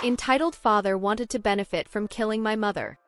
Entitled father wanted to benefit from killing my mother.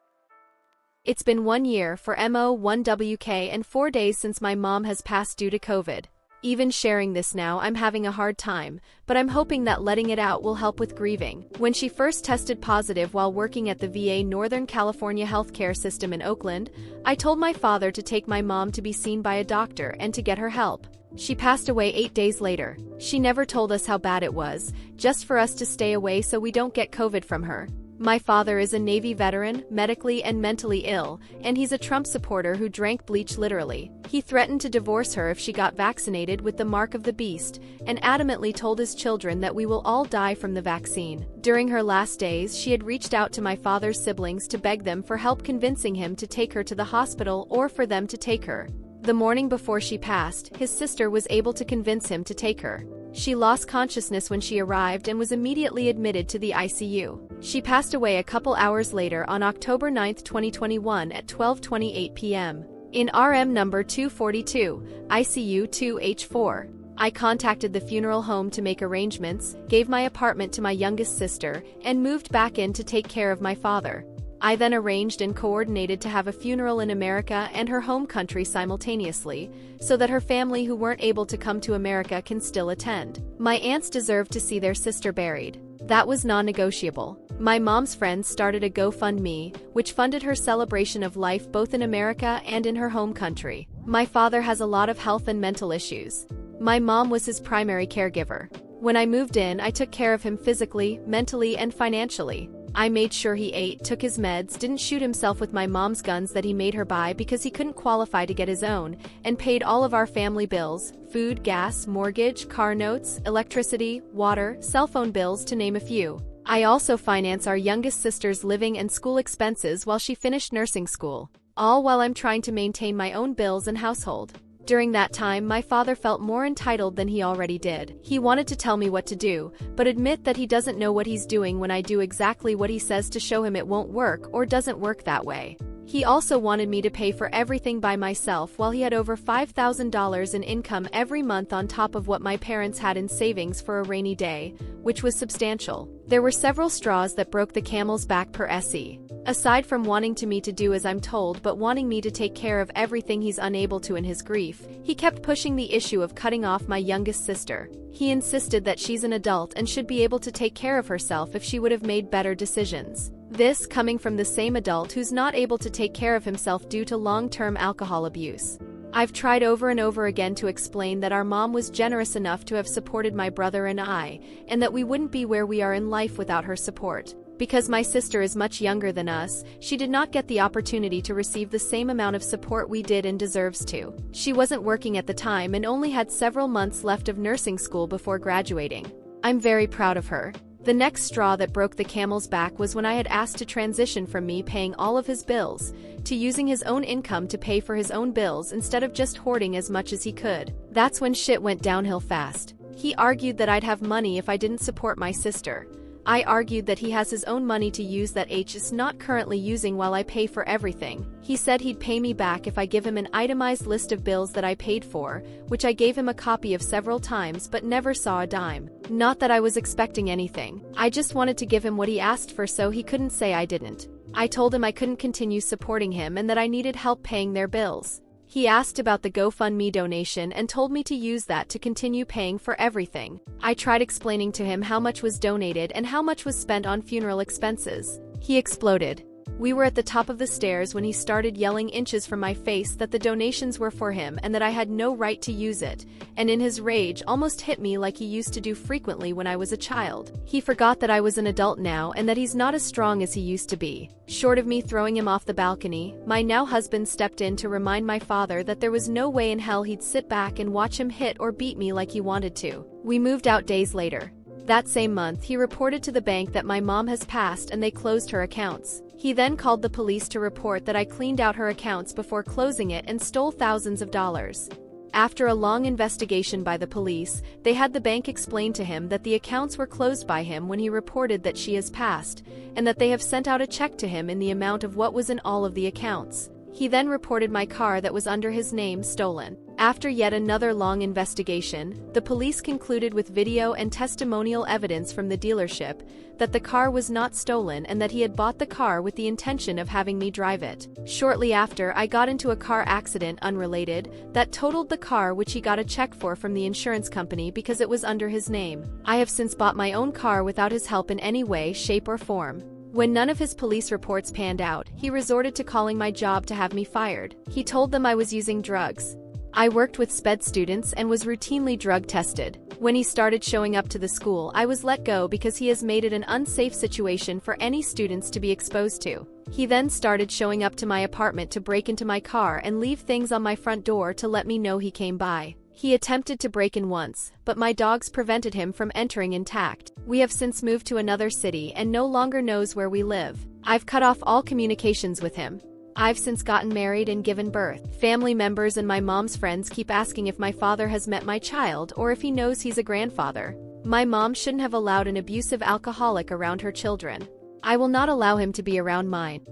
It's been 1 year for MO1WK and 4 days since my mom has passed due to COVID. Even sharing this now, I'm having a hard time, but I'm hoping that letting it out will help with grieving. When she first tested positive while working at the VA Northern California healthcare system in Oakland, I told my father to take my mom to be seen by a doctor and to get her help. She passed away 8 days later. She never told us how bad it was, just for us to stay away so we don't get COVID from her. My father is a Navy veteran, medically and mentally ill, and he's a Trump supporter who drank bleach literally. He threatened to divorce her if she got vaccinated with the mark of the beast, and adamantly told his children that we will all die from the vaccine. During her last days, she had reached out to my father's siblings to beg them for help convincing him to take her to the hospital or for them to take her. The morning before she passed, his sister was able to convince him to take her. She lost consciousness when she arrived and was immediately admitted to the ICU. She passed away a couple hours later on October 9, 2021 at 12:28 p.m. in RM number 242, ICU 2H4. I contacted the funeral home to make arrangements, gave my apartment to my youngest sister, and moved back in to take care of my father. I then arranged and coordinated to have a funeral in America and her home country simultaneously, so that her family who weren't able to come to America can still attend. My aunts deserved to see their sister buried. That was non-negotiable. My mom's friends started a GoFundMe, which funded her celebration of life both in America and in her home country. My father has a lot of health and mental issues. My mom was his primary caregiver. When I moved in, I took care of him physically, mentally, and financially. I made sure he ate, took his meds, didn't shoot himself with my mom's guns that he made her buy because he couldn't qualify to get his own, and paid all of our family bills: food, gas, mortgage, car notes, electricity, water, cell phone bills, to name a few. I also finance our youngest sister's living and school expenses while she finished nursing school, all while I'm trying to maintain my own bills and household. During that time, my father felt more entitled than he already did. He wanted to tell me what to do, but admit that he doesn't know what he's doing when I do exactly what he says to show him it won't work or doesn't work that way. He also wanted me to pay for everything by myself while he had over $5,000 in income every month on top of what my parents had in savings for a rainy day, which was substantial. There were several straws that broke the camel's back per SE. Aside from wanting me to do as I'm told but wanting me to take care of everything he's unable to in his grief, he kept pushing the issue of cutting off my youngest sister. He insisted that she's an adult and should be able to take care of herself if she would have made better decisions. This coming from the same adult who's not able to take care of himself due to long-term alcohol abuse. I've tried over and over again to explain that our mom was generous enough to have supported my brother and I, and that we wouldn't be where we are in life without her support. Because my sister is much younger than us, she did not get the opportunity to receive the same amount of support we did and deserves to. She wasn't working at the time and only had several months left of nursing school before graduating. I'm very proud of her. The next straw that broke the camel's back was when I had asked to transition from me paying all of his bills, to using his own income to pay for his own bills instead of just hoarding as much as he could. That's when shit went downhill fast. He argued that I'd have money if I didn't support my sister. I argued that he has his own money to use that H is not currently using while I pay for everything. He said he'd pay me back if I give him an itemized list of bills that I paid for, which I gave him a copy of several times but never saw a dime. Not that I was expecting anything. I just wanted to give him what he asked for so he couldn't say I didn't. I told him I couldn't continue supporting him and that I needed help paying their bills. He asked about the GoFundMe donation and told me to use that to continue paying for everything. I tried explaining to him how much was donated and how much was spent on funeral expenses. He exploded. We were at the top of the stairs when he started yelling inches from my face that the donations were for him and that I had no right to use it, and in his rage almost hit me like he used to do frequently when I was a child. He forgot that I was an adult now and that he's not as strong as he used to be. Short of me throwing him off the balcony, my now husband stepped in to remind my father that there was no way in hell he'd sit back and watch him hit or beat me like he wanted to. We moved out days later. That same month, he reported to the bank that my mom has passed and they closed her accounts. He then called the police to report that I cleaned out her accounts before closing it and stole thousands of dollars. After a long investigation by the police, they had the bank explain to him that the accounts were closed by him when he reported that she has passed, and that they have sent out a check to him in the amount of what was in all of the accounts. He then reported my car that was under his name stolen. After yet another long investigation, the police concluded with video and testimonial evidence from the dealership that the car was not stolen and that he had bought the car with the intention of having me drive it. Shortly after, I got into a car accident unrelated that totaled the car, which he got a check for from the insurance company because it was under his name. I have since bought my own car without his help in any way, shape or form. When none of his police reports panned out, he resorted to calling my job to have me fired. He told them I was using drugs. I worked with sped students and was routinely drug tested. When he started showing up to the school, I was let go because he has made it an unsafe situation for any students to be exposed to. He then started showing up to my apartment to break into my car and leave things on my front door to let me know he came by. He attempted to break in once, but my dogs prevented him from entering intact. We have since moved to another city and no longer knows where we live. I've cut off all communications with him. I've since gotten married and given birth. Family members and my mom's friends keep asking if my father has met my child or if he knows he's a grandfather. My mom shouldn't have allowed an abusive alcoholic around her children. I will not allow him to be around mine.